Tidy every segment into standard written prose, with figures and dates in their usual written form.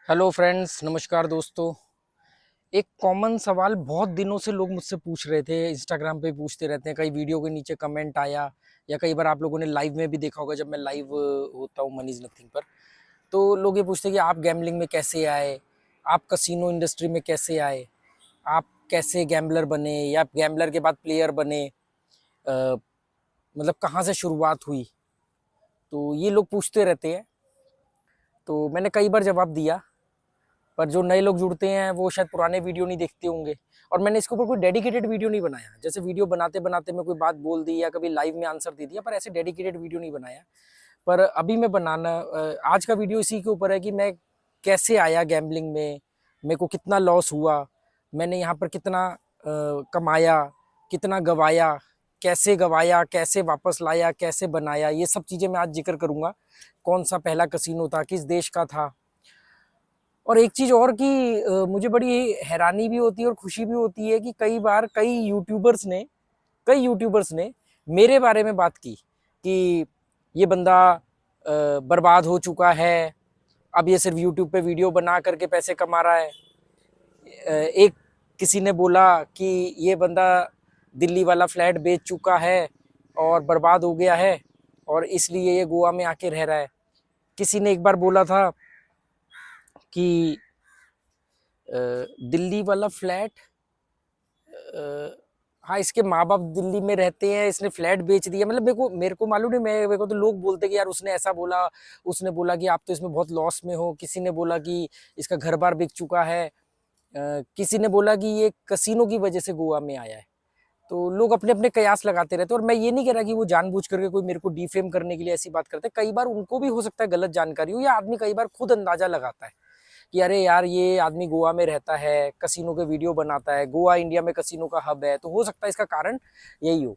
Hello friends, नमस्कार दोस्तों। एक कॉमन सवाल बहुत दिनों से लोग मुझसे पूछ रहे थे, इंस्टाग्राम पे पूछते रहते हैं, कई वीडियो के नीचे कमेंट आया या कई बार आप लोगों ने लाइव में भी देखा होगा जब मैं लाइव होता हूँ मनी इज नथिंग पर। तो लोग ये पूछते हैं कि आप गैम्बलिंग में कैसे आए, आप कसिनो इंडस्ट्री में कैसे आए, आप कैसे गैम्बलर बने या आप गैम्बलर के बाद प्लेयर बने, मतलब कहाँ से शुरुआत हुई। तो ये लोग पूछते रहते हैं। तो मैंने कई बार जवाब दिया, पर जो नए लोग जुड़ते हैं वो शायद पुराने वीडियो नहीं देखते होंगे। और मैंने इसके ऊपर कोई डेडिकेटेड वीडियो नहीं बनाया, जैसे वीडियो बनाते बनाते मैं कोई बात बोल दी या कभी लाइव में आंसर दे दिया, पर ऐसे डेडिकेटेड वीडियो नहीं बनाया। पर अभी मैं आज का वीडियो इसी के ऊपर है कि मैं कैसे आया गैम्बलिंग में, मेरे को कितना लॉस हुआ, मैंने यहाँ पर कितना कमाया, कितना गवाया, कैसे गवाया, कैसे वापस लाया, कैसे बनाया, ये सब चीज़ें मैं आज जिक्र करूँगा। कौन सा पहला कसिनो था, किस देश का था। और एक चीज़ और कि मुझे बड़ी हैरानी भी होती है और खुशी भी होती है कि कई बार कई यूट्यूबर्स ने मेरे बारे में बात की कि ये बंदा बर्बाद हो चुका है, अब ये सिर्फ यूट्यूब पे वीडियो बना करके पैसे कमा रहा है। एक किसी ने बोला कि ये बंदा दिल्ली वाला फ्लैट बेच चुका है और बर्बाद हो गया है और इसलिए ये गोवा में आके रह रहा है। किसी ने एक बार बोला था कि दिल्ली वाला फ्लैट, हाँ, इसके माँ बाप दिल्ली में रहते हैं, इसने फ्लैट बेच दिया। मतलब मेरे को मालूम नहीं, मेरे को तो लोग बोलते कि यार उसने ऐसा बोला, उसने बोला कि आप तो इसमें बहुत लॉस में हो, किसी ने बोला कि इसका घर बार बिक चुका है, किसी ने बोला कि ये कसिनो की वजह से गोवा में आया है। तो लोग अपने अपने कयास लगाते रहते हैं। और मैं ये नहीं कह रहा कि वो जानबूझ करके कोई मेरे को डिफेम करने के लिए ऐसी बात करते हैं। कई बार उनको भी हो सकता है गलत जानकारी हो, या आदमी कई बार खुद अंदाजा लगाता है कि अरे यार ये आदमी गोवा में रहता है, कसिनो के वीडियो बनाता है, गोवा इंडिया में कसिनो का हब है, तो हो सकता है इसका कारण यही हो।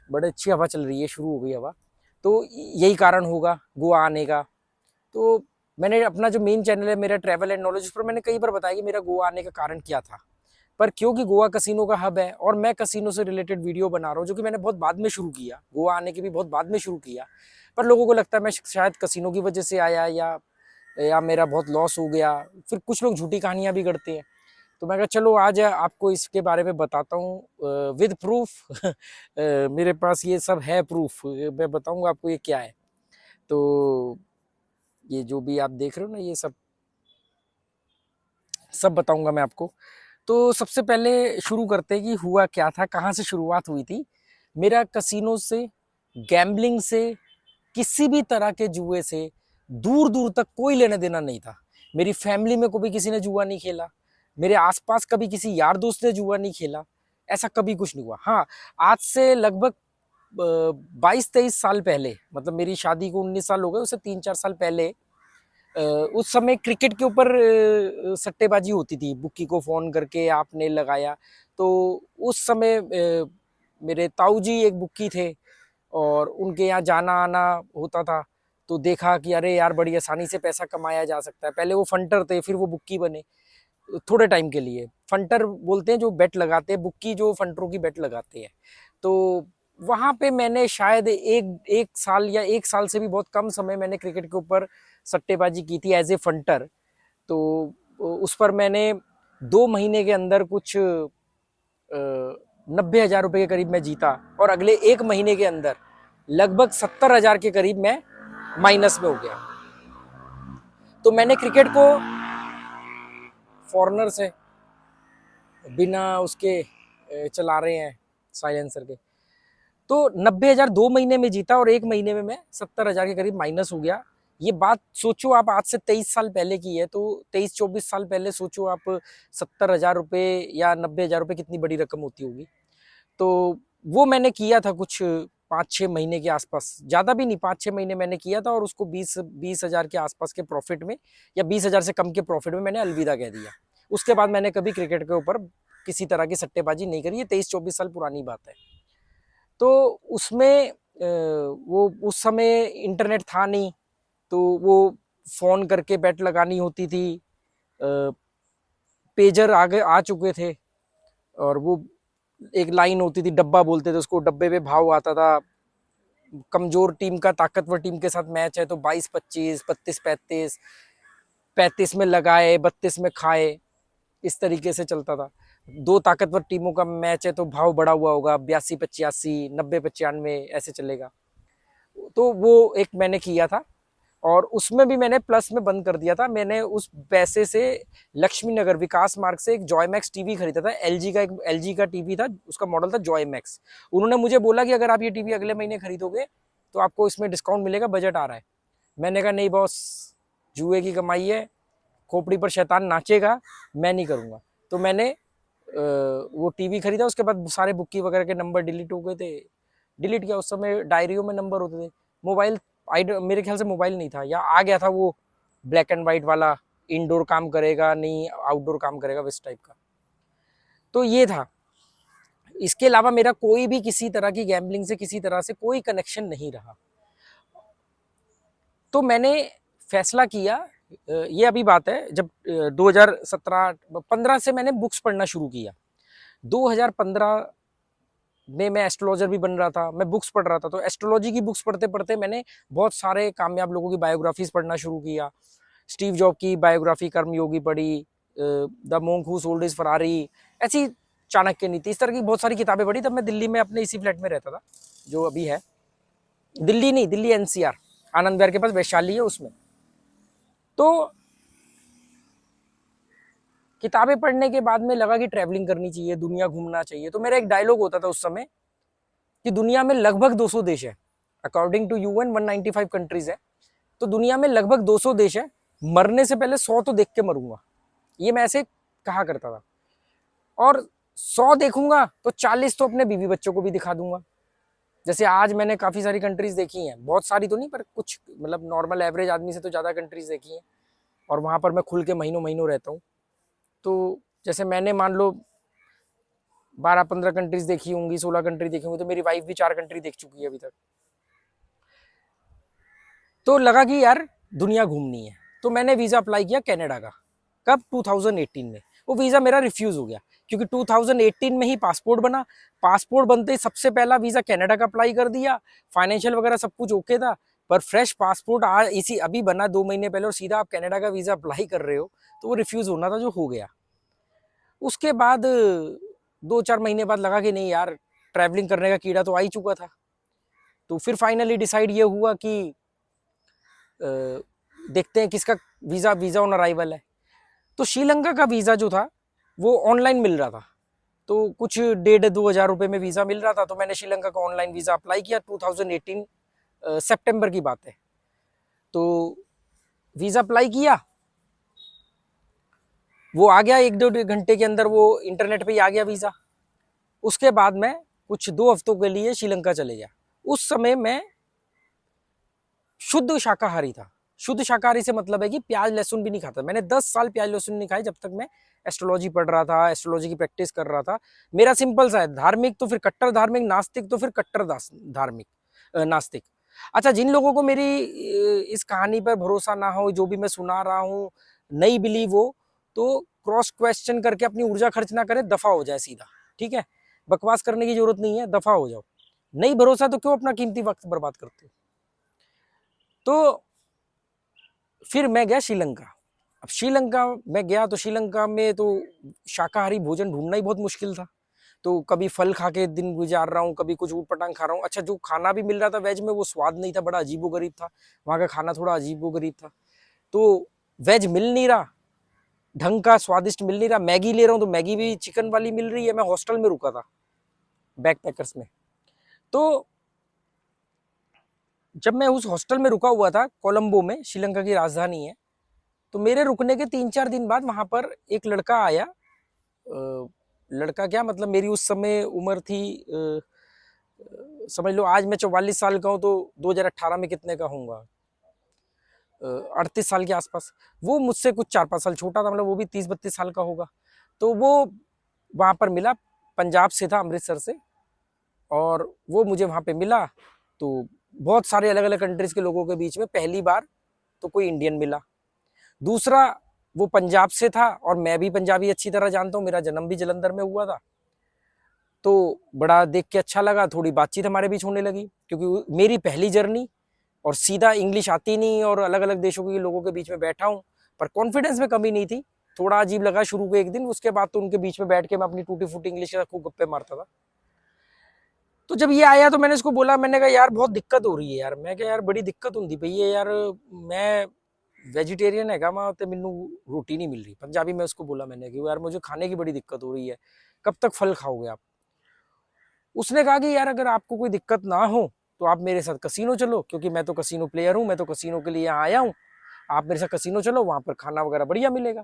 बड़े अच्छी हवा चल रही है, शुरू हो गई हवा, तो यही कारण होगा गोवा आने का। तो मैंने अपना जो मेन चैनल है मेरा ट्रैवल एंड नॉलेज, उस पर मैंने कई बार बताया कि मेरा गोवा आने का कारण क्या था। पर क्योंकि गोवा कसिनो का हब है और मैं कसिनो से रिलेटेड वीडियो बना रहा हूँ, जो कि मैंने बहुत बाद में शुरू किया, गोवा आने के भी बहुत बाद में शुरू किया, पर लोगों को लगता है मैं शायद कसिनो की वजह से आया या मेरा बहुत लॉस हो गया। फिर कुछ लोग झूठी कहानियां भी गढ़ते हैं। तो मैं कहा चलो आज आपको इसके बारे में बताता हूँ विद प्रूफ। मेरे पास ये सब है प्रूफ, मैं बताऊंगा आपको ये क्या है। तो ये जो भी आप देख रहे हो ना, ये सब सब बताऊंगा मैं आपको। तो सबसे पहले शुरू करते हैं कि हुआ क्या था, कहाँ से शुरुआत हुई थी। मेरा कसिनो से, गैम्बलिंग से, किसी भी तरह के जुए से दूर दूर तक कोई लेना देना नहीं था। मेरी फैमिली में कभी किसी ने जुआ नहीं खेला, मेरे आसपास कभी किसी यार दोस्त ने जुआ नहीं खेला, ऐसा कभी कुछ नहीं हुआ। हाँ, आज से लगभग 22-23 साल पहले, मतलब मेरी शादी को 19 साल हो गए, उससे 3-4 साल पहले उस समय क्रिकेट के ऊपर सट्टेबाजी होती थी। बुक्की को फ़ोन करके आपने लगाया, तो उस समय मेरे ताऊ जी एक बुक्की थे और उनके यहाँ जाना आना होता था। तो देखा कि अरे यार बड़ी आसानी से पैसा कमाया जा सकता है। पहले वो फंटर थे, फिर वो बुक्की बने थोड़े टाइम के लिए। फंटर बोलते हैं जो बेट लगाते हैं, बुक्की जो फंटरों की बेट लगाते हैं। तो वहाँ पे मैंने शायद एक एक साल या एक साल से भी बहुत कम समय मैंने क्रिकेट के ऊपर सट्टेबाजी की थी एज ए फंटर। तो उस पर मैंने 2 महीने के अंदर कुछ 90,000 रुपये के करीब मैं जीता, और अगले 1 महीने के अंदर लगभग 70,000 के करीब मैं माइनस में हो गया। तो मैंने क्रिकेट को फॉरनर से बिना उसके चला रहे हैं साइलेंसर के, तो 90,000 2 महीने में जीता और 1 महीने में मैं 70,000 के करीब माइनस हो गया। ये बात सोचो आप, आज से 23 साल पहले की है। तो 23-24 साल पहले सोचो आप, 70,000 रुपये या 90,000 रुपये कितनी बड़ी रकम होती होगी। तो वो मैंने किया था कुछ 5-6 महीने के आसपास, ज़्यादा भी नहीं, 5-6 महीने मैंने किया था, और उसको 20,000 के आसपास के प्रॉफिट में या 20,000 से कम के प्रॉफिट में मैंने अलविदा कह दिया। उसके बाद मैंने कभी क्रिकेट के ऊपर किसी तरह की सट्टेबाजी नहीं करी। ये 23-24 साल पुरानी बात है। तो उसमें वो उस समय इंटरनेट था नहीं, तो वो फ़ोन करके बेट लगानी होती थी। पेजर आगे आ चुके थे, और वो एक लाइन होती थी, डब्बा बोलते थे उसको, डब्बे पे भाव आता था। कमजोर टीम का ताकतवर टीम के साथ मैच है तो 22-25, 32-35, 35 में लगाए 32 में खाए, इस तरीके से चलता था। दो ताकतवर टीमों का मैच है तो भाव बढ़ा हुआ होगा, 82-85, 90-95 ऐसे चलेगा। तो वो एक मैंने किया था और उसमें भी मैंने प्लस में बंद कर दिया था। मैंने उस पैसे से लक्ष्मी नगर विकास मार्ग से एक जॉयमैक्स टीवी खरीदा था। एलजी का टीवी था, उसका मॉडल था जॉयमैक्स। उन्होंने मुझे बोला कि अगर आप ये टीवी अगले महीने खरीदोगे तो आपको इसमें डिस्काउंट मिलेगा, बजट आ रहा है। मैंने कहा नहीं बॉस, जुए की कमाई है, खोपड़ी पर शैतान नाचेगा, मैं नहीं करूँगा। तो मैंने वो टीवी खरीदा। उसके बाद सारे बुक्की वगैरह के नंबर डिलीट हो गए थे। डिलीट किया, उस समय डायरियों में नंबर होते थे। मोबाइल मेरे ख्याल से मोबाइल नहीं था, या आ गया था वो ब्लैक एंड वाइट वाला, इंडोर काम करेगा नहीं आउटडोर काम करेगा, इस टाइप का। तो ये था। इसके अलावा मेरा कोई भी किसी तरह की गैम्बलिंग से किसी तरह से कोई कनेक्शन नहीं रहा। तो मैंने फैसला किया, ये अभी बात है जब 2017-15 से मैंने बुक्स पढ़ना शुरू किया। 2015 में मैं एस्ट्रोलॉजर भी बन रहा था, मैं बुक्स पढ़ रहा था। तो एस्ट्रोलॉजी की बुक्स पढ़ते पढ़ते मैंने बहुत सारे कामयाब लोगों की बायोग्राफीज पढ़ना शुरू किया। स्टीव जॉब की बायोग्राफी कर्मयोगी पढ़ी, the monk who sold his Ferrari, ऐसी चाणक्य नीति, इस तरह की बहुत सारी किताबें पढ़ी। तब मैं दिल्ली में अपने इसी फ्लैट में रहता था जो अभी है। दिल्ली नहीं, दिल्ली एनसीआर, आनंद विहार के पास वैशाली है, उसमें। तो किताबें पढ़ने के बाद में लगा कि ट्रैवलिंग करनी चाहिए, दुनिया घूमना चाहिए। तो मेरा एक डायलॉग होता था उस समय कि दुनिया में लगभग 200 देश है, अकॉर्डिंग टू यूएन 195 कंट्रीज है। तो दुनिया में लगभग 200 देश है, मरने से पहले 100 तो देख के मरूंगा, ये मैं ऐसे कहा करता था। और 100 देखूंगा तो 40 तो अपने बीवी बच्चों को भी दिखा दूंगा। जैसे आज मैंने काफी सारी कंट्रीज देखी हैं, बहुत सारी तो नहीं पर कुछ, मतलब नॉर्मल एवरेज आदमी से तो ज्यादा कंट्रीज देखी हैं, और वहां पर मैं खुल के महीनों महीनों रहता हूँ। तो जैसे मैंने मान लो 12-15 कंट्रीज देखी होंगी, 16 कंट्री देखी होंगी, तो मेरी वाइफ भी 4 कंट्री देख चुकी है अभी तक। तो लगा कि यार दुनिया घूमनी है। तो मैंने वीज़ा अप्लाई किया कनाडा का। कब? 2018 में। वो वीज़ा मेरा रिफ्यूज़ हो गया, क्योंकि 2018 में ही पासपोर्ट बना। पासपोर्ट बनते ही सबसे पहला वीज़ा कनाडा का अप्लाई कर दिया, फाइनेंशियल वगैरह सब कुछ ओके था। पर फ्रेश पासपोर्ट इसी अभी बना 2 महीने पहले, और सीधा आप कनाडा का वीज़ा अप्लाई कर रहे हो, तो वो रिफ्यूज़ होना था, जो हो गया। उसके बाद 2-4 महीने बाद लगा कि नहीं यार, ट्रैवलिंग करने का कीड़ा तो आ ही चुका था। तो फिर फाइनली डिसाइड ये हुआ कि देखते हैं किसका वीज़ा ऑन अराइवल है। तो श्रीलंका का वीज़ा जो था वो ऑनलाइन मिल रहा था, तो कुछ 1,500-2,000 रुपये में वीज़ा मिल रहा था। तो मैंने श्रीलंका का ऑनलाइन वीज़ा अप्लाई किया। 2018 सितंबर की बात है। तो वीज़ा अप्लाई किया, वो आ गया 1-2 घंटे के अंदर, वो इंटरनेट पे ही आ गया वीज़ा। उसके बाद मैं कुछ 2 हफ्तों के लिए श्रीलंका चले गया। उस समय मैं शुद्ध शाकाहारी था। शुद्ध शाकाहारी से मतलब है कि प्याज लहसुन भी नहीं खाता। मैंने 10 साल प्याज लहसुन नहीं खाए, जब तक मैं एस्ट्रोलॉजी पढ़ रहा था, एस्ट्रोलॉजी की प्रैक्टिस कर रहा था। मेरा सिंपल सा है, धार्मिक तो फिर कट्टर धार्मिक, नास्तिक तो फिर कट्टर धार्मिक नास्तिक। अच्छा, जिन लोगों को मेरी इस कहानी पर भरोसा ना हो, जो भी मैं सुना रहा हूँ नहीं बिलीव हो, तो क्रॉस क्वेश्चन करके अपनी ऊर्जा खर्च ना करे, दफा हो जाए सीधा। ठीक है, बकवास करने की जरूरत नहीं है, दफा हो जाओ। नहीं भरोसा तो क्यों अपना कीमती वक्त बर्बाद करते हो। तो फिर मैं गया श्रीलंका। अब श्रीलंका में गया तो श्रीलंका में तो शाकाहारी भोजन ढूंढना ही बहुत मुश्किल था। तो कभी फल खा के दिन गुजार रहा हूँ, कभी कुछ ऊटपटांग खा रहा हूँ। अच्छा, जो खाना भी मिल रहा था वेज में, वो स्वाद नहीं था, बड़ा अजीबोगरीब था। वहाँ का खाना थोड़ा अजीबोगरीब था। तो वेज मिल नहीं रहा, ढंग का स्वादिष्ट मिल नहीं रहा। मैगी ले रहा हूँ तो मैगी भी चिकन वाली मिल रही है। मैं हॉस्टल में रुका था, बैकपैकर्स में। तो जब मैं उस हॉस्टल में रुका हुआ था कोलंबो में, श्रीलंका की राजधानी है, तो मेरे रुकने के 3-4 दिन बाद वहां पर एक लड़का आया। लड़का क्या, मतलब मेरी उस समय उम्र थी, समझ लो आज मैं 44 साल का हूँ, तो 2018 में कितने का होऊंगा, 38 साल के आसपास। वो मुझसे कुछ 4-5 साल छोटा था, मतलब वो भी 30-32 साल का होगा। तो वो वहां पर मिला, पंजाब से था, अमृतसर से। और वो मुझे वहां पे मिला। तो बहुत सारे अलग अलग कंट्रीज के लोगों के बीच में पहली बार तो कोई इंडियन मिला। दूसरा, वो पंजाब से था और मैं भी पंजाबी अच्छी तरह जानता हूँ, मेरा जन्म भी जलंधर में हुआ था। तो बड़ा देख के अच्छा लगा, थोड़ी बातचीत हमारे बीच होने लगी, क्योंकि मेरी पहली जर्नी और सीधा इंग्लिश आती नहीं, और अलग अलग देशों के लोगों के बीच में बैठा हूँ, पर कॉन्फिडेंस में कमी नहीं थी। थोड़ा अजीब लगा शुरू के एक दिन, उसके बाद तो उनके बीच में बैठ के मैं अपनी टूटी फूटी इंग्लिश के साथ खूब गप्पे मारता था। तो जब ये आया तो मैंने इसको बोला, मैंने कहा यार बहुत दिक्कत हो रही है यार। मैं क्या यार बड़ी दिक्कत होती पई है यार, मैं वेजिटेरियन है मैं तो मैनू रोटी नहीं मिल रही। पंजाबी में उसको बोला मैंने कि यार मुझे खाने की बड़ी दिक्कत हो रही है, कब तक फल खाओगे आप। उसने कहा कि यार अगर आपको कोई दिक्कत ना हो तो आप मेरे साथ कसीनो चलो, क्योंकि मैं तो कसीनो प्लेयर हूँ, मैं तो कसीनो के लिए यहाँ आया हूँ। आप मेरे साथ कसीनो चलो, वहां पर खाना वगैरह बढ़िया मिलेगा,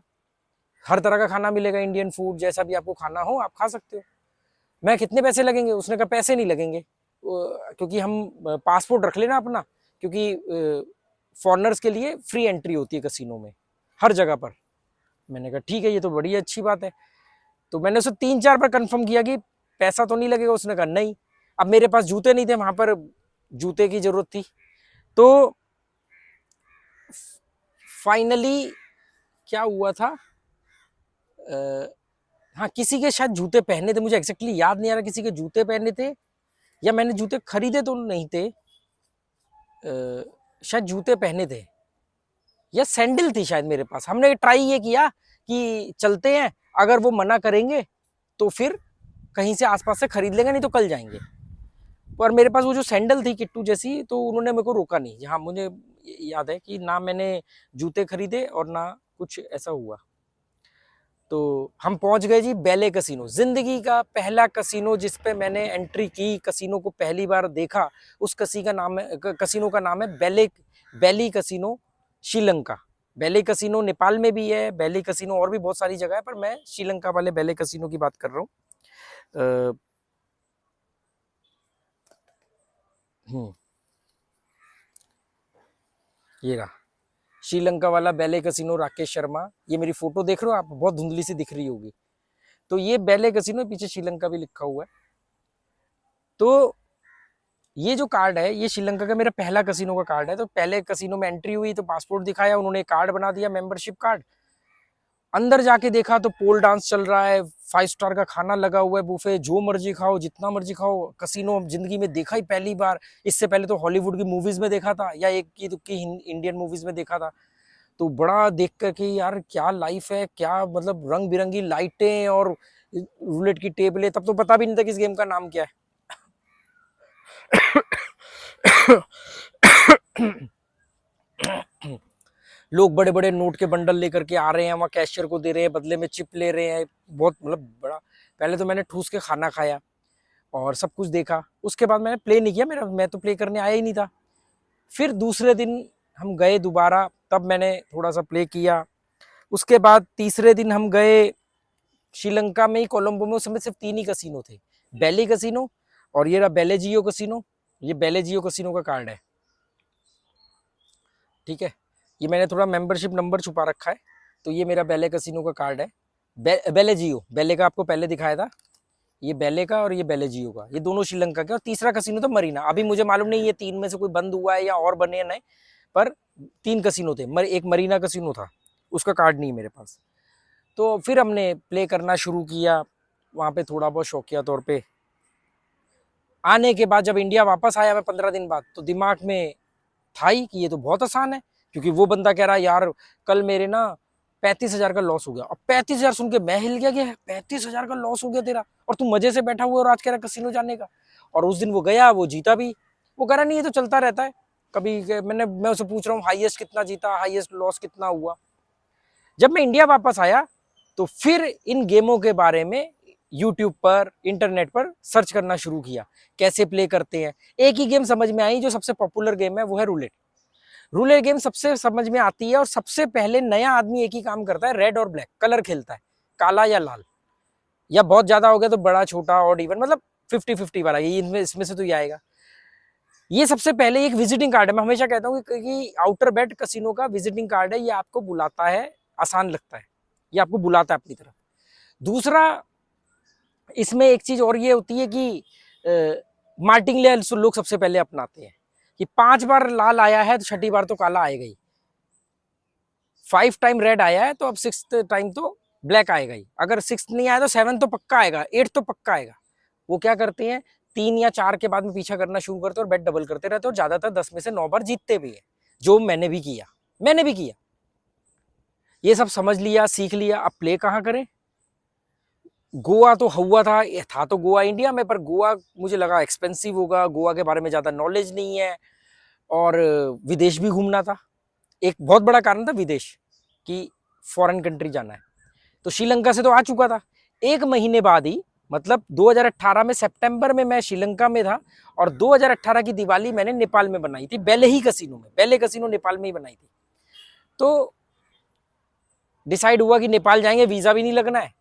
हर तरह का खाना मिलेगा, इंडियन फूड जैसा भी आपको खाना हो आप खा सकते हो। मैं कितने पैसे लगेंगे? उसने कहा पैसे नहीं लगेंगे, क्योंकि हम पासपोर्ट रख लेना अपना, क्योंकि फॉरनर्स के लिए फ्री एंट्री होती है कसीनो में हर जगह पर। मैंने कहा ठीक है, ये तो बड़ी अच्छी बात है। तो मैंने उसे 3-4 बार कंफर्म किया कि पैसा तो नहीं लगेगा। उसने कहा नहीं। अब मेरे पास जूते नहीं थे, वहां पर जूते की जरूरत थी। तो फाइनली क्या हुआ था, हाँ किसी के शायद जूते पहने थे, मुझे एग्जैक्टली याद नहीं आ रहा किसी के जूते पहने थे या मैंने जूते खरीदे तो नहीं थे, शायद जूते पहने थे या सैंडल थी शायद मेरे पास। हमने ट्राई ये किया कि चलते हैं, अगर वो मना करेंगे तो फिर कहीं से आसपास से खरीद लेंगे, नहीं तो कल जाएंगे। पर मेरे पास वो जो सैंडल थी किट्टू जैसी, तो उन्होंने मेरे को रोका नहीं। हाँ मुझे याद है कि ना मैंने जूते खरीदे और ना कुछ ऐसा हुआ। तो हम पहुंच गए जी बैले कसीनो, जिंदगी का पहला कसीनो जिस पे मैंने एंट्री की, कसीनो को पहली बार देखा। उस कसीनो का नाम है Bally casino Sri Lanka. Bally casino Nepal में भी है, बैले कसीनो और भी बहुत सारी जगह है, पर मैं श्रीलंका वाले बैले कसीनो की बात कर रहा हूँ। ये रहा श्रीलंका वाला बैले कसीनो, राकेश शर्मा। ये मेरी फोटो देख रहे हो आप, बहुत धुंधली सी दिख रही होगी। तो ये बैले कसीनो, पीछे श्रीलंका भी लिखा हुआ है। तो ये जो कार्ड है ये श्रीलंका का मेरा पहला कसीनो का कार्ड है। तो पहले कसीनो में एंट्री हुई तो पासपोर्ट दिखाया, उन्होंने कार्ड बना दिया, मेंबरशिप कार्ड। अंदर जाके देखा तो पोल डांस चल रहा है, 5 स्टार का खाना लगा हुआ है, बुफे, जो मर्जी खाओ जितना मर्जी खाओ। कसीनो जिंदगी में देखा ही पहली बार। इससे पहले तो हॉलीवुड की मूवीज में देखा था या एक की दुक्की इंडियन मूवीज में देखा था। तो बड़ा देख कर कि यार क्या लाइफ है, क्या मतलब रंग बिरंगी लाइटें और रूलेट की टेबलें। तब तो पता भी नहीं था कि इस गेम का नाम क्या है। लोग बड़े बड़े नोट के बंडल लेकर के आ रहे हैं, वहाँ कैशियर को दे रहे हैं, बदले में चिप ले रहे हैं। बहुत मतलब बड़ा। पहले तो मैंने ठूस के खाना खाया और सब कुछ देखा। उसके बाद मैंने प्ले नहीं किया, मैं तो प्ले करने आया ही नहीं था। फिर दूसरे दिन हम गए दोबारा, तब मैंने थोड़ा सा प्ले किया। उसके बाद तीसरे दिन हम गए श्रीलंका में ही, कोलंबो में। उस समय सिर्फ 3 ही कसीनो थे, बैली कसीनो और ये रहा बेलेजियो कसीनो। ये बेलेजियो कसीनो का कार्ड है, ठीक है। ये मैंने थोड़ा मेंबरशिप नंबर छुपा रखा है। तो ये मेरा बैले कसीनो का कार्ड है, बेलेजियो। बैले का आपको पहले दिखाया था, ये बैले का और ये बेलेजियो का, ये दोनों श्रीलंका के। और तीसरा कसीनो तो मरीना। अभी मुझे मालूम नहीं ये 3 में से कोई बंद हुआ है या और बने हैं, नहीं, पर 3 कसीनो थे। एक मरीना कसीनो था, उसका कार्ड नहीं है मेरे पास। तो फिर हमने प्ले करना शुरू किया वहाँ पे, थोड़ा बहुत शौकिया तौर पे। आने के बाद जब इंडिया वापस आया मैं 15 दिन बाद, तो दिमाग में था ही कि ये तो बहुत आसान है, क्योंकि वो बंदा कह रहा है यार कल मेरे ना 35,000 का लॉस हो गया। अब 35,000 सुन के मैं हिल गया कि 35,000 का लॉस हो गया तेरा, और तू मजे से बैठा हुआ और आज कह रहा कसिनो जाने का। और उस दिन वो गया, वो जीता भी। वो कह रहा नहीं ये तो चलता रहता है कभी। मैं उसे पूछ रहा हूँ हाईएस्ट कितना जीता, हाईएस्ट लॉस कितना हुआ। जब मैं इंडिया वापस आया तो फिर इन गेमों के बारे में यूट्यूब पर, इंटरनेट पर सर्च करना शुरू किया, कैसे प्ले करते हैं। एक ही गेम समझ में आई जो सबसे पॉपुलर गेम है, वो है रूलेट। रूलेट गेम सबसे समझ में आती है, और सबसे पहले नया आदमी एक ही काम करता है, रेड और ब्लैक कलर खेलता है, काला या लाल, या बहुत ज्यादा हो गया तो बड़ा छोटा और इवन, मतलब 50-50 वाला। ये इसमें से तो ये आएगा। ये सबसे पहले एक विजिटिंग कार्ड है। मैं हमेशा कहता हूँ कि आउटर बेट कसिनो का विजिटिंग कार्ड है। ये आपको बुलाता है, आसान लगता है, ये आपको बुलाता है अपनी तरफ। दूसरा, इसमें एक चीज और ये होती है कि मार्टिंगले लोग सबसे पहले अपनाते हैं कि 5 बार लाल आया है तो 6ठी बार तो काला आएगा ही। 5 टाइम रेड आया है तो अब 6th टाइम तो ब्लैक आएगा ही। अगर 6th नहीं आया तो 7th तो पक्का आएगा, 8th तो पक्का आएगा। वो क्या करते हैं, 3 या 4 के बाद में पीछा करना शुरू करते और बेट डबल करते रहते, और ज्यादातर 10 में से 9 बार जीतते भी है, जो मैंने भी किया। ये सब समझ लिया, सीख लिया, अब प्ले कहाँ करें। गोवा तो हुआ था तो गोवा इंडिया में, पर गोवा मुझे लगा एक्सपेंसिव होगा, गोवा के बारे में ज़्यादा नॉलेज नहीं है, और विदेश भी घूमना था। एक बहुत बड़ा कारण था विदेश, कि फॉरेन कंट्री जाना है। तो श्रीलंका से तो आ चुका था। एक महीने बाद ही, मतलब 2018 में सितंबर में मैं श्रीलंका में था, और 2018 की दिवाली मैंने नेपाल में बनाई थी, बेले ही कसिनो में, बेले कसिनो नेपाल में ही बनाई थी। तो डिसाइड हुआ कि नेपाल जाएंगे, वीजा भी नहीं लगना है।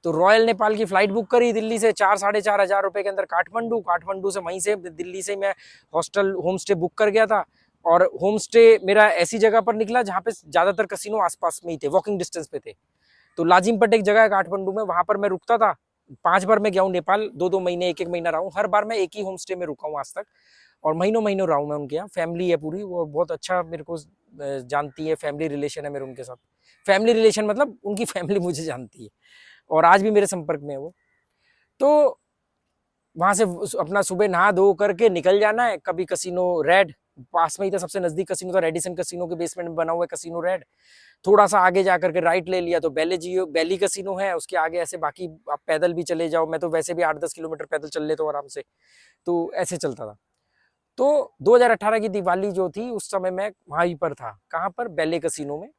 तो रॉयल नेपाल की फ्लाइट बुक करी दिल्ली से, 4-4.5 हजार रुपए के अंदर काठमांडू, काठमांडू से वहीं से दिल्ली से मैं हॉस्टल होम स्टे बुक कर गया था। और होम स्टे मेरा ऐसी जगह पर निकला जहाँ पे ज्यादातर कसिनो आसपास में ही थे, वॉकिंग डिस्टेंस पे थे। तो लाजिमपट एक जगह है काठमांडू में, वहां पर मैं रुकता था। 5 बार मैं गया हूँ नेपाल, 2-2 महीने, 1-1 महीना रहा हूँ। हर बार मैं एक ही होम स्टे में रुका हूँ आज तक, और महीनों महीनों रहा हूँ मैं उनके यहाँ। फैमिली है पूरी, वो बहुत अच्छा मेरे को जानती है, फैमिली रिलेशन है मेरे उनके साथ। फैमिली रिलेशन मतलब उनकी फैमिली मुझे जानती है, और आज भी मेरे संपर्क में है वो। तो वहां से अपना सुबह नहा धो करके निकल जाना है। कभी कसिनो रेड, पास में ही था, सबसे नजदीक कसिनो था रेडिसन कसिनो के बेसमेंट में बना हुआ है कसिनो रेड। थोड़ा सा आगे जाकर के राइट ले लिया तो बेली कसिनो है, उसके आगे ऐसे बाकी आप पैदल भी चले जाओ, मैं तो वैसे भी 8-10 किलोमीटर पैदल चल लेता हूँ आराम से, तो ऐसे चलता था। तो 2018 की दिवाली जो थी उस समय मैं वहीं पर था, कहाँ पर, बेले कसिनो में।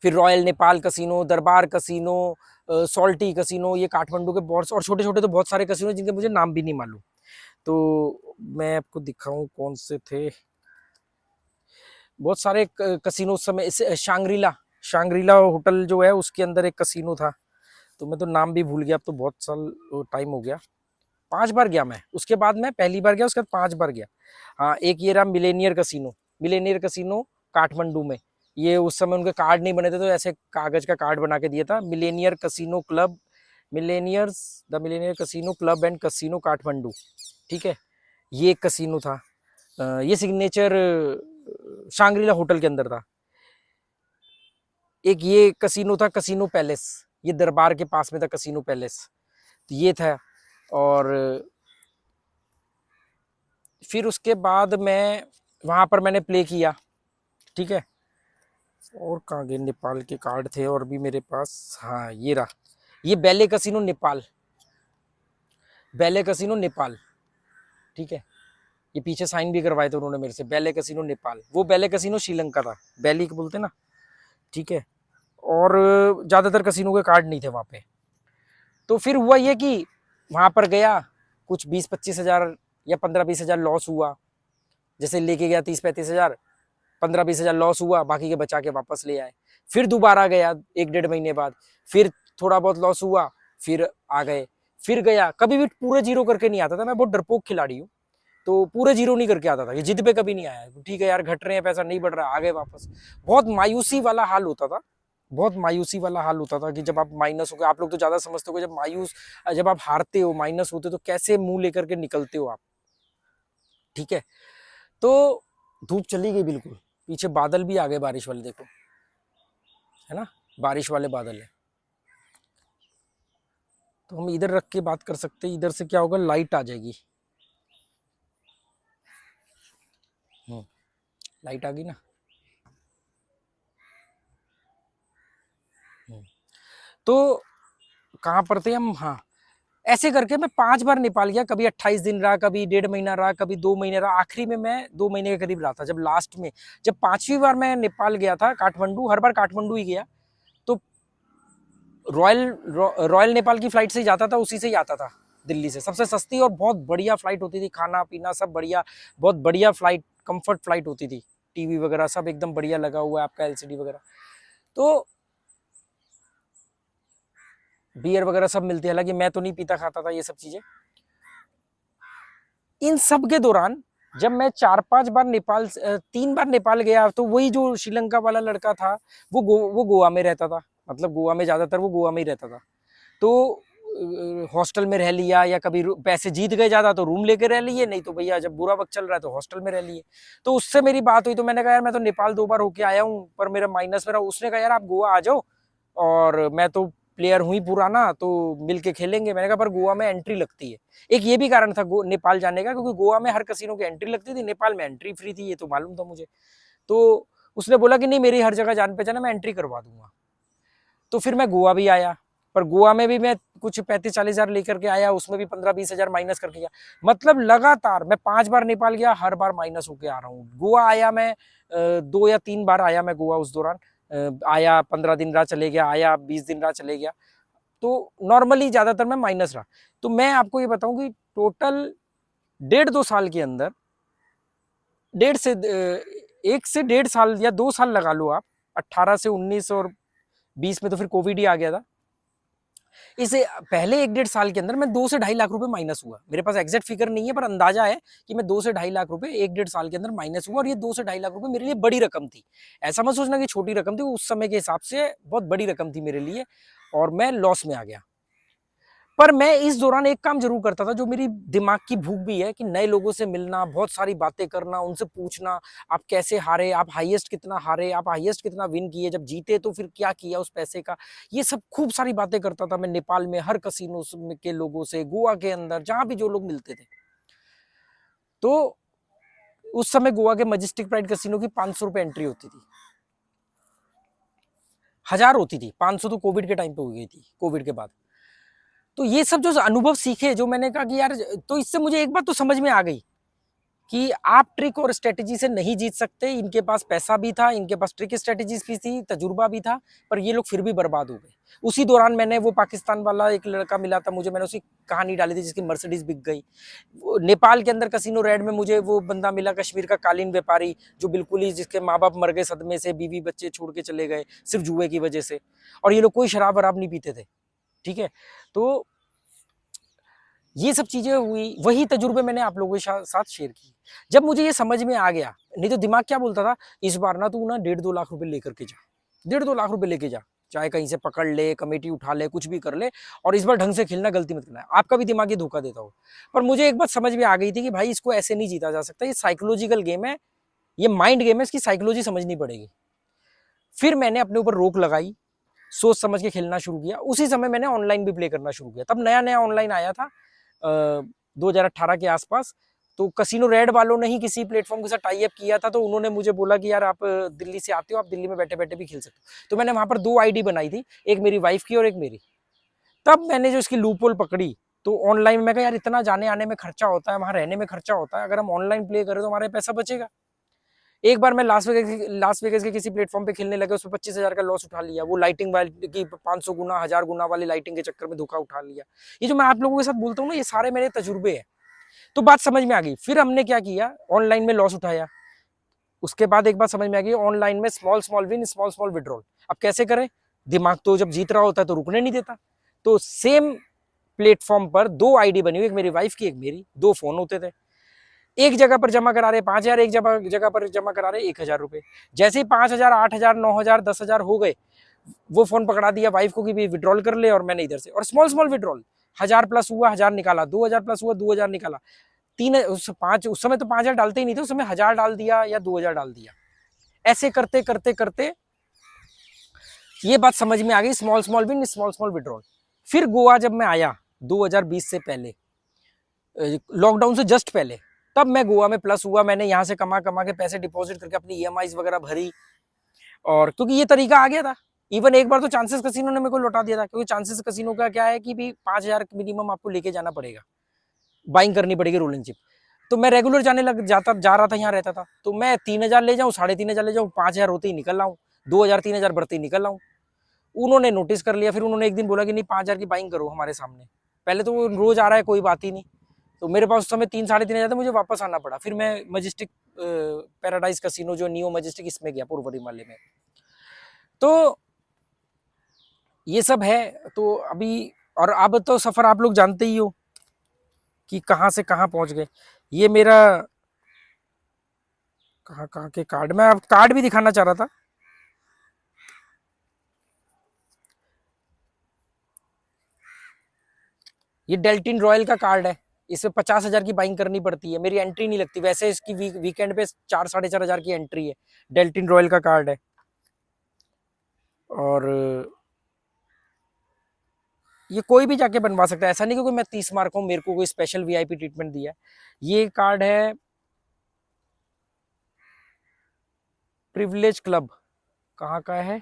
फिर रॉयल नेपाल कसिनो, दरबार कसिनो, सॉल्टी कसिनो, ये काठमांडू के बहुत, और छोटे छोटे तो बहुत सारे कसिनो जिनके मुझे नाम भी नहीं मालूम। तो मैं आपको दिखाऊं कौन से थे, बहुत सारे कसिनो उस समय। शांग्रीला, शांग्रीला होटल जो है उसके अंदर एक कसिनो था, तो मैं तो नाम भी भूल गया, अब तो बहुत साल टाइम हो गया। 5 बार गया मैं, उसके बाद मैं पहली बार गया, उसके बाद 5 बार गया। हाँ, एक ये रहा Millionaire casino, Millionaire casino Kathmandu में। ये उस समय उनके कार्ड नहीं बने थे, तो ऐसे कागज का कार्ड बना के दिया था, Millionaire casino club, millionaires, the Millionaire casino club and casino Kathmandu. ठीक है, ये एक कसिनो था। ये सिग्नेचर शांग्रीला होटल के अंदर था। एक ये कसिनो था, कसिनो पैलेस, ये दरबार के पास में था कसिनो पैलेस, तो ये था। और फिर उसके बाद मैं वहां पर मैंने प्ले किया। ठीक है, और कहाँ गए, नेपाल के कार्ड थे और भी मेरे पास। हाँ, ये रहा, ये बेले कसिनो नेपाल, बेले कसिनो नेपाल। ठीक है, ये पीछे साइन भी करवाए थे उन्होंने मेरे से, बेले कसिनो नेपाल। वो बेले कसिनो श्रीलंका था, बेली को बोलते ना। ठीक है, और ज्यादातर कसिनो के कार्ड नहीं थे वहां पे। तो फिर हुआ ये कि वहां पर गया, कुछ 20-25 हजार या 15-20 हजार लॉस हुआ। जैसे लेके गया 30-35 हजार, 15-20 हजार लॉस हुआ, बाकी के बचा के वापस ले आए। फिर दोबारा गया 1-1.5 महीने बाद, फिर थोड़ा बहुत लॉस हुआ, फिर आ गए। फिर गया, कभी भी पूरे जीरो करके नहीं आता था, मैं बहुत डरपोक खिलाड़ी हूँ, तो पूरे जीरो नहीं करके आता था, ये जिद पे कभी नहीं आया। ठीक है यार, घट रहे हैं, पैसा नहीं बढ़ रहा, आ गए वापस। बहुत मायूसी वाला हाल होता था, बहुत मायूसी वाला हाल होता था कि जब आप माइनस हो गए, आप लोग तो ज्यादा समझते हो, जब मायूस, जब आप हारते हो, माइनस होते हो, तो कैसे मुंह लेकर के निकलते हो आप। ठीक है, तो धूप चली गई बिल्कुल, पीछे बादल भी आ गए बारिश वाले, देखो, है ना, बारिश वाले बादल है। तो हम इधर रख के बात कर सकते हैं, इधर से क्या होगा, लाइट आ जाएगी। लाइट आ गई ना। तो कहाँ पर थे हम, हाँ, ऐसे करके मैं 5 बार नेपाल गया। कभी 28 दिन रहा, कभी 1.5 महीना रहा, कभी 2 महीने रहा। आखिरी में मैं 2 महीने के करीब रहा था, जब लास्ट में, जब 5वीं बार मैं नेपाल गया था काठमांडू, हर बार काठमांडू ही गया। तो रॉयल नेपाल की फ्लाइट से ही जाता था, उसी से ही आता था दिल्ली से, सबसे सस्ती और बहुत बढ़िया फ्लाइट होती थी, खाना पीना सब बढ़िया, बहुत बढ़िया फ्लाइट, कंफर्ट फ्लाइट होती थी, टीवी वगैरह सब एकदम बढ़िया लगा हुआ है आपका, एलसीडी वगैरह। तो बियर वगैरह सब मिलती है, हालांकि मैं तो नहीं पीता खाता था ये सब चीजें। इन सब के दौरान जब मैं 4-5 बार नेपाल, 3 बार नेपाल गया, तो वही जो श्रीलंका वाला लड़का था, वो गोवा में रहता था, मतलब गोवा में ज्यादातर वो गोवा में ही रहता था। तो हॉस्टल में रह लिया, या कभी पैसे जीत गए ज्यादा तो रूम लेके रह लिए, नहीं तो भैया जब बुरा वक्त चल रहा है तो हॉस्टल में रह लिए। तो उससे मेरी बात हुई, तो मैंने कहा यार मैं तो नेपाल 2 बार होके आया हूँ, पर मेरा माइनस में रहा। उसने कहा यार आप गोवा आ जाओ, और मैं तो प्लेयर हुई पुराना, तो मिलके खेलेंगे। मैंने कहा पर गोवा में एंट्री लगती है। एक ये भी कारण था नेपाल जाने का, क्योंकि गोवा में हर कसिनो की एंट्री लगती थी, नेपाल में एंट्री फ्री थी, ये तो मालूम था मुझे। तो उसने बोला कि नहीं मेरी हर जगह जान पहचान है, मैं एंट्री करवा दूंगा। तो फिर मैं गोवा भी आया, पर गोवा में भी मैं कुछ 35-40 हजार लेकर के आया, उसमें भी 15-20 हजार माइनस करके गया। मतलब लगातार मैं 5 बार नेपाल गया, हर बार माइनस होके आ रहा हूँ। गोवा आया मैं 2 या 3 बार आया मैं गोवा उस दौरान, आया 15 दिन रहा चले गया, आया 20 दिन रहा चले गया। तो नॉर्मली ज्यादातर मैं माइनस रहा। तो मैं आपको ये बताऊं कि टोटल 1.5-2 साल के अंदर, 1 से 1.5 साल या 2 साल लगा लो आप, 18 से 19 और 20 में तो फिर कोविड ही आ गया था। इसे पहले 1-1.5 साल के अंदर मैं 2 से 2.5 लाख रुपए माइनस हुआ। मेरे पास एग्जैक्ट फिगर नहीं है, पर अंदाजा है कि मैं 2 से 2.5 लाख रुपए 1-1.5 साल के अंदर माइनस हुआ। और ये 2 से 2.5 लाख रुपए मेरे लिए बड़ी रकम थी। ऐसा मत सोचना कि छोटी रकम थी, उस समय के हिसाब से बहुत बड़ी रकम थी मेरे लिए, और मैं लॉस में आ गया। पर मैं इस दौरान एक काम जरूर करता था, जो मेरी दिमाग की भूख भी है, कि नए लोगों से मिलना, बहुत सारी बातें करना, उनसे पूछना आप कैसे हारे, आप हाईएस्ट कितना हारे, आप हाईएस्ट कितना विन किए, जब जीते तो फिर क्या किया उस पैसे का। ये सब खूब सारी बातें करता था मैं नेपाल में हर कसिनो के लोगों से, गोवा के अंदर जहां भी जो लोग मिलते थे। तो उस समय गोवा के मजेस्टिक प्राइड कसिनो की 500 रुपए एंट्री होती थी, 1000 होती थी, 500 तो कोविड के टाइम पे हो गई थी, कोविड के बाद। तो ये सब जो अनुभव सीखे, जो मैंने कहा कि यार, तो इससे मुझे एक बात तो समझ में आ गई कि आप ट्रिक और स्ट्रेटेजी से नहीं जीत सकते। इनके पास पैसा भी था, इनके पास ट्रिक स्ट्रेटेजीज भी थी, तजुर्बा भी था, पर ये लोग फिर भी बर्बाद हो गए। उसी दौरान मैंने वो पाकिस्तान वाला एक लड़का मिला था मुझे, मैंने उसकी कहानी डाली थी जिसकी मर्सिडीज बिक गई। नेपाल के अंदर कसिनो रेड में मुझे वो बंदा मिला, कश्मीर का कालीन व्यापारी, जो बिल्कुल ही, जिसके माँ बाप मर गए सदमे से, बीवी बच्चे छोड़ के चले गए सिर्फ जुए की वजह से, और ये लोग कोई शराब वराब नहीं पीते थे। ठीक है, तो ये सब चीजें हुई, वही तजुर्बे मैंने आप लोगों के साथ शेयर की। जब मुझे ये समझ में आ गया, नहीं तो दिमाग क्या बोलता था, इस बार ना तू ना 1.5-2 लाख रुपए लेकर के जा, 1.5-2 लाख रुपए लेके जा, चाहे कहीं से पकड़ ले, कमेटी उठा ले, कुछ भी कर ले, और इस बार ढंग से खेलना, गलती मत करना। आपका भी दिमाग ये धोखा देता हो। पर मुझे एक बात समझ में आ गई थी कि भाई इसको ऐसे नहीं जीता जा सकता, ये साइकोलॉजिकल गेम है, ये माइंड गेम है, इसकी साइकोलॉजी समझनी पड़ेगी। फिर मैंने अपने ऊपर रोक लगाई, सोच समझ के खेलना शुरू किया। उसी समय मैंने ऑनलाइन भी प्ले करना शुरू किया, तब नया नया ऑनलाइन आया था 2018 के आसपास। तो कसिनो रेड वालों ने ही किसी प्लेटफॉर्म के साथ टाई अप किया था, तो उन्होंने मुझे बोला कि यार आप दिल्ली से आते हो, आप दिल्ली में बैठे बैठे भी खेल सकते हो। तो मैंने वहां पर 2 आईडी बनाई थी, एक मेरी वाइफ की और एक मेरी। तब मैंने जो इसकी लूपहोल पकड़ी, तो ऑनलाइन में कहा यार इतना जाने आने में खर्चा होता है, वहां रहने में खर्चा होता है, अगर हम ऑनलाइन प्ले करें तो हमारे पैसा बचेगा। एक बार मैं लास वेगस के किसी प्लेटफॉर्म पे खेलने लगा, उसमें 25,000 का लॉस उठा लिया। वो लाइटिंग वाली की 500 गुना 1000 गुना वाली लाइटिंग के चक्कर में धोखा उठा लिया। ये जो मैं आप लोगों के साथ बोलता हूँ ना, ये सारे मेरे तजुर्बे हैं। तो बात समझ में आ गई। फिर हमने क्या किया, ऑनलाइन में लॉस उठाया। उसके बाद एक बात समझ में आ गई, ऑनलाइन में small small win, small small withdrawal. अब कैसे करें, दिमाग तो जब जीत रहा होता है तो रुकने नहीं देता। तो सेम प्लेटफॉर्म पर 2 आईडी बनी हुई, एक मेरी वाइफ की एक मेरी, 2 फोन होते थे। एक जगह पर जमा करा रहे 5,000, एक जगह पर जमा करा रहे 1,000 रुपए। जैसे ही 5,000, 8,000, 9,000, 10,000 हो गए, वो फोन पकड़ा दिया वाइफ को कि भी विड्रॉल कर ले, और मैंने इधर से, और स्मॉल स्मॉल विड्रॉल, 1000 प्लस हुआ 1000 निकाला, 2,000 प्लस हुआ 2,000 निकाला, उस समय तो 5,000 डालते ही नहीं थे, उस समय 1000 डाल दिया या 2,000 डाल दिया। ऐसे करते करते करते ये बात समझ में आ गई, small small win, small small withdrawal. फिर गोवा जब मैं आया 2020 से पहले, लॉकडाउन से जस्ट पहले, तब मैं गोवा में प्लस हुआ। मैंने यहाँ से कमा कमा के पैसे डिपॉजिट करके अपनी ईएमआईज वगैरह भरी, और क्योंकि ये तरीका आ गया था। इवन एक बार तो चांसेस कसिनो ने मेरे को लौटा दिया था, क्योंकि चांसेस कसिनो का क्या है कि भी 5,000 मिनिमम आपको लेके जाना पड़ेगा, बाइंग करनी पड़ेगी रोलिंग चिप। तो मैं रेगुलर जा रहा था, यहाँ रहता था, तो मैं 3,000 ले जाऊँ, 3,500 ले जाऊँ, 5,000 होते ही निकल आऊँ, 2,000 3,000 बढ़ते ही निकल आऊँ। उन्होंने नोटिस कर लिया। फिर उन्होंने एक दिन बोला कि नहीं 5,000 की बाइंग करो हमारे सामने। पहले तो वो रोज आ रहा है, कोई बात ही नहीं। तो मेरे पास उस समय 3-3,500 था, मुझे वापस आना पड़ा। फिर मैं मजेस्टिक पैराडाइज कसिनो, जो नियो मजेस्टिक, इसमें गया पूर्व हिमालय में। तो ये सब है। तो अभी, और अब तो सफर आप लोग जानते ही हो कि कहाँ से कहाँ पहुंच गए। ये मेरा कहाँ कहाँ के कार्ड, मैं अब कार्ड भी दिखाना चाह रहा था। ये डेल्टिन रॉयल का कार्ड है, इसमें 50,000 की बाइंग करनी पड़ती है, मेरी एंट्री नहीं लगती। वैसे इसकी वीकेंड पे 4-4.5 हजार की एंट्री है। डेल्टिन रॉयल का कार्ड है। और ये कोई भी जाके बनवा सकता है, ऐसा नहीं क्योंकि मैं 30 मार्क हूं मेरे को कोई स्पेशल वीआईपी ट्रीटमेंट दिया है। ये कार्ड है प्रिविलेज क्लब कहाँ का है?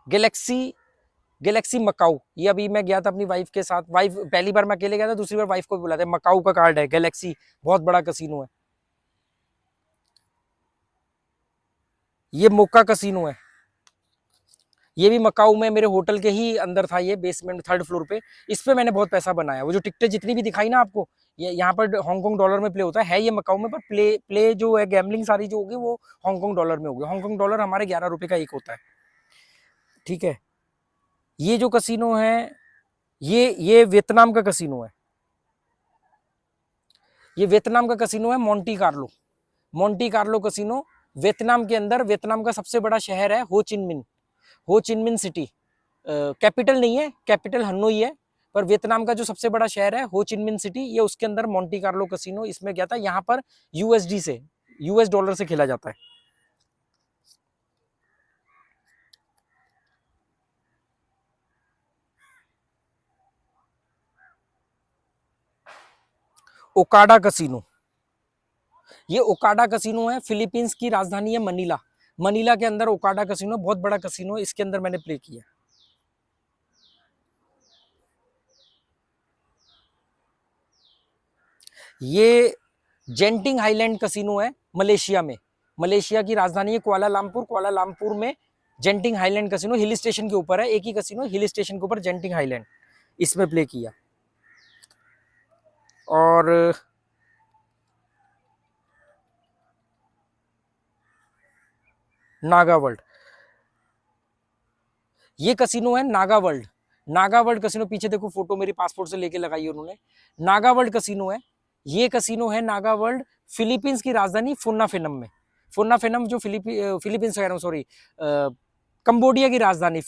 गैलेक्सी मकाऊ। ये अभी मैं गया था अपनी वाइफ के साथ। वाइफ पहली बार मैं अकेले गया था, दूसरी बार वाइफ को भी बुलाते। मकाऊ का कार्ड है, गैलेक्सी बहुत बड़ा कसिनो है। ये मोका कसिनो है, ये भी मकाऊ में मेरे होटल के ही अंदर था, ये बेसमेंट 3rd फ्लोर पे। इस पे मैंने बहुत पैसा बनाया। वो जो टिकटें जितनी भी दिखाई ना आपको, ये यहाँ पर हांगकांग डॉलर में प्ले होता है ये मकाऊ में, पर प्ले जो है गैम्बलिंग सारी जो होगी वो हांगकांग डॉलर में होगी। हांगकांग डॉलर हमारे 11 रुपए का एक होता है, ठीक है। ये जो कसिनो है ये वियतनाम का कसिनो है। ये वियतनाम का कसिनो है, Monte Carlo. Monte Carlo casino Vietnam के अंदर, वियतनाम का सबसे बड़ा शहर है हो चिन मिन सिटी। कैपिटल नहीं है, कैपिटल हनोई है, पर वियतनाम का जो सबसे बड़ा शहर है हो चिन मिन सिटी, ये उसके अंदर मोंटी कार्लो कसिनो, इसमें गया था। यहाँ पर यूएसडी से, यूएस डॉलर से खेला जाता है। ओकाडा कसिनो, ये ओकाडा कसिनो है, फिलीपींस की राजधानी है मनीला। मनीला के अंदर ओकाडा कसिनो, बहुत बड़ा कसिनो है, इसके अंदर मैंने प्ले किया। ये जेंटिंग हाईलैंड कसिनो है मलेशिया में। मलेशिया की राजधानी है कुआलालंपुर में जेंटिंग हाईलैंड कसिनो हिल स्टेशन के ऊपर है। एक ही कसिनो हिल स्टेशन के ऊपर, जेंटिंग हाईलैंड, इसमें प्ले किया। और नागा वर्ल्ड, ये कसिनो है Naga world. Naga world casino, पीछे देखो फोटो मेरी पासपोर्ट से लेके लगाई है उन्होंने। नागा वर्ल्ड कसिनो है, ये कसिनो है नागा वर्ल्ड, फिलीपींस की राजधानी फुन्नाफेनम में। फुन्नाफेनम जो फिलीपींस कह रहा हूँ, सॉरी, कंबोडिया की राजधानी,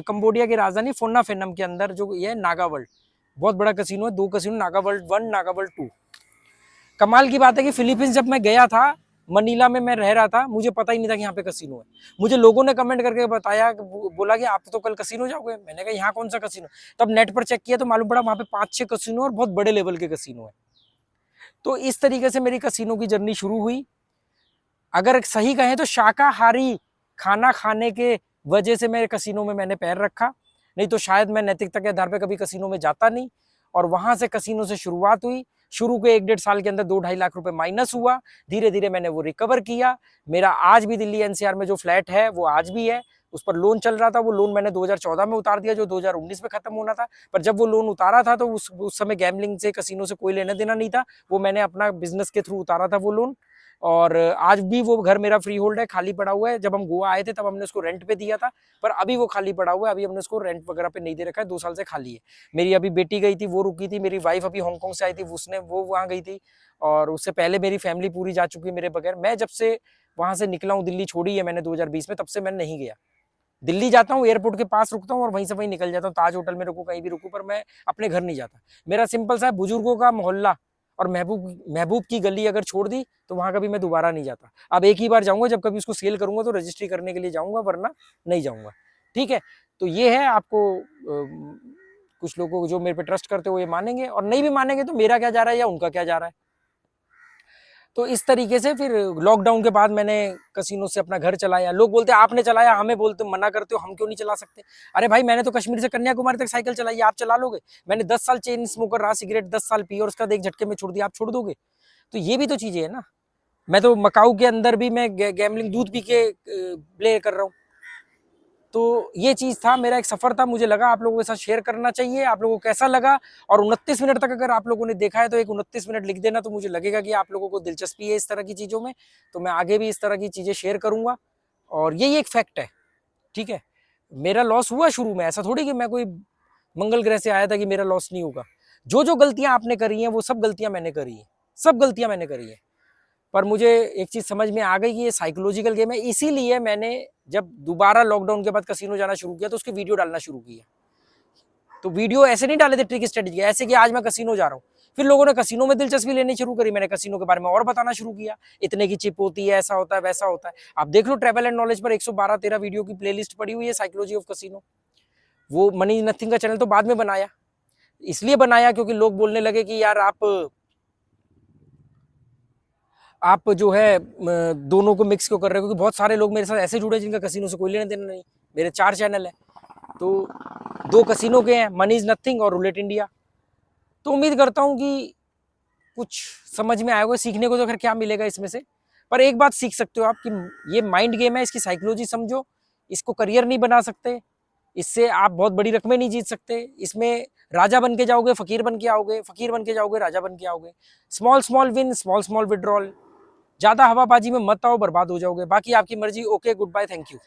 कंबोडिया की राजधानी फुन्नाफेनम के अंदर जो ये नागा वर्ल्ड, बहुत बड़ा कसिनो है। 2 casino, Naga world 1, Naga world 2। कमाल की बात है कि फिलीपींस जब मैं गया था, मनीला में मैं रह रहा था, मुझे पता ही नहीं था कि यहाँ पे कसिनो है। मुझे लोगों ने कमेंट करके बताया, बोला कि आप तो कल कसिनो जाओगे। मैंने कहा यहाँ कौन सा कसिनो? तब नेट पर चेक किया तो मालूम पड़ा वहाँ पे 5-6 कसिनो और बहुत बड़े लेवल के कसिनो है। तो इस तरीके से मेरी कसिनो की जर्नी शुरू हुई। अगर सही कहें तो शाकाहारी खाना खाने के वजह से मेरे कसिनो में मैंने पैर रखा, नहीं तो शायद मैं नैतिकता के आधार पर कभी कसिनो में जाता नहीं। और वहां से कसिनो से शुरुआत हुई। शुरू के 1-1.5 साल के अंदर 2-2.5 लाख रुपए माइनस हुआ। धीरे धीरे मैंने वो रिकवर किया। मेरा आज भी दिल्ली एनसीआर में जो फ्लैट है वो आज भी है, उस पर लोन चल रहा था। वो लोन मैंने 2014 में उतार दिया, जो 2019 में खत्म होना था। पर जब वो लोन उतारा था तो उस समय गैम्बलिंग से, कसिनो से कोई लेना देना नहीं था। वो मैंने अपना बिजनेस के थ्रू उतारा था वो लोन। और आज भी वो घर मेरा फ्री होल्ड है, खाली पड़ा हुआ है। जब हम गोवा आए थे तब हमने उसको रेंट पे दिया था, पर अभी वो खाली पड़ा हुआ है। अभी हमने उसको रेंट वगैरह पे नहीं दे रखा है, 2 साल से खाली है। मेरी अभी बेटी गई थी, वो रुकी थी। मेरी वाइफ अभी हांगकांग से आई थी, उसने वो वहां गई थी। और उससे पहले मेरी फैमिली पूरी जा चुकी है मेरे बगैर। मैं जब से वहां से निकला हूँ, दिल्ली छोड़ी है मैंने 2020 में, तब से मैं नहीं गया। दिल्ली जाता हूँ, एयरपोर्ट के पास रुकता हूँ और वहीं से वहीं निकल जाता हूँ। ताज होटल में रुकूँ, कहीं भी रुकूँ, पर मैं अपने घर नहीं जाता। मेरा सिंपल सा बुजुर्गों का मोहल्ला और महबूब की गली अगर छोड़ दी तो वहां कभी मैं दोबारा नहीं जाता। अब एक ही बार जाऊंगा, जब कभी उसको सेल करूंगा तो रजिस्ट्री करने के लिए जाऊंगा, वरना नहीं जाऊंगा। ठीक है, तो ये है। आपको कुछ लोगों को जो मेरे पे ट्रस्ट करते हो ये मानेंगे, और नहीं भी मानेंगे तो मेरा क्या जा रहा है या उनका क्या जा रहा है। तो इस तरीके से फिर लॉकडाउन के बाद मैंने कसिनो से अपना घर चलाया। लोग बोलते हैं आपने चलाया, हमें बोलते मना करते हो, हम क्यों नहीं चला सकते? अरे भाई, मैंने तो कश्मीर से कन्याकुमारी तक साइकिल चलाई है, आप चला लोगे? मैंने 10 साल चेन स्मोकर रहा, सिगरेट 10 साल पी और उसका एक झटके में छोड़ दिया, आप छोड़ दोगे? तो ये भी तो चीजें है ना। मैं तो मकाऊ के अंदर भी मैं गैमलिंग दूध पी के प्ले कर रहा हूँ। तो ये चीज था, मेरा एक सफर था। मुझे लगा आप लोगों के साथ शेयर करना चाहिए। आप लोगों को कैसा लगा? और 29 मिनट तक अगर आप लोगों ने देखा है तो एक 29 मिनट लिख देना, तो मुझे लगेगा कि आप लोगों को दिलचस्पी है इस तरह की चीजों में। तो मैं आगे भी इस तरह की चीजें शेयर करूंगा। और यही एक फैक्ट है, ठीक है। मेरा लॉस हुआ शुरू में, ऐसा थोड़ी कि मैं कोई मंगल ग्रह से आया था कि मेरा लॉस नहीं होगा। जो जो गलतियां आपने करी हैं वो सब गलतियां मैंने करी है, सब गलतियां मैंने करी है। पर मुझे एक चीज समझ में आ गई कि ये साइकोलॉजिकल गेम है। इसीलिए मैंने जब दोबारा लॉकडाउन के बाद कसिनो जाना शुरू किया तो उसकी वीडियो डालना शुरू किया। तो वीडियो ऐसे नहीं डाले थे ट्रिक स्ट्रेटेजी, ऐसे कि आज मैं कसिनो जा रहा हूँ। फिर लोगों ने कसिनो में दिलचस्पी लेनी शुरू करी, मैंने कसिनो के बारे में और बताना शुरू किया। इतने की चिप होती है, ऐसा होता है, वैसा होता है। आप देख लो, ट्रैवल एंड नॉलेज पर 112-13 वीडियो की प्लेलिस्ट पड़ी हुई है, साइकोलॉजी ऑफ कसिनो। वो मनी नथिंग का चैनल तो बाद में बनाया, इसलिए बनाया क्योंकि लोग बोलने लगे कि यार आप आप जो है दोनों को मिक्स क्यों कर रहे हो, क्योंकि बहुत सारे लोग मेरे साथ ऐसे जुड़े हैं जिनका कसिनो से कोई लेना देना नहीं। मेरे 4 चैनल है, तो 2 कसिनो के हैं, मनी इज नथिंग और रूलेट इंडिया। तो उम्मीद करता हूँ कि कुछ समझ में आएगा। सीखने को तो फिर क्या मिलेगा इसमें से, पर एक बात सीख सकते हो आप कि ये माइंड गेम है, इसकी साइकोलॉजी समझो। इसको करियर नहीं बना सकते, इससे आप बहुत बड़ी रकमें नहीं जीत सकते। इसमें राजा बन के जाओगे, फकीर बन के आओगे, फकीर बन के जाओगे, राजा बन के आओगे। Small small win, small small withdrawal. ज्यादा हवाबाजी में मत आओ, बर्बाद हो जाओगे। बाकी आपकी मर्जी। Okay, goodbye, thank you.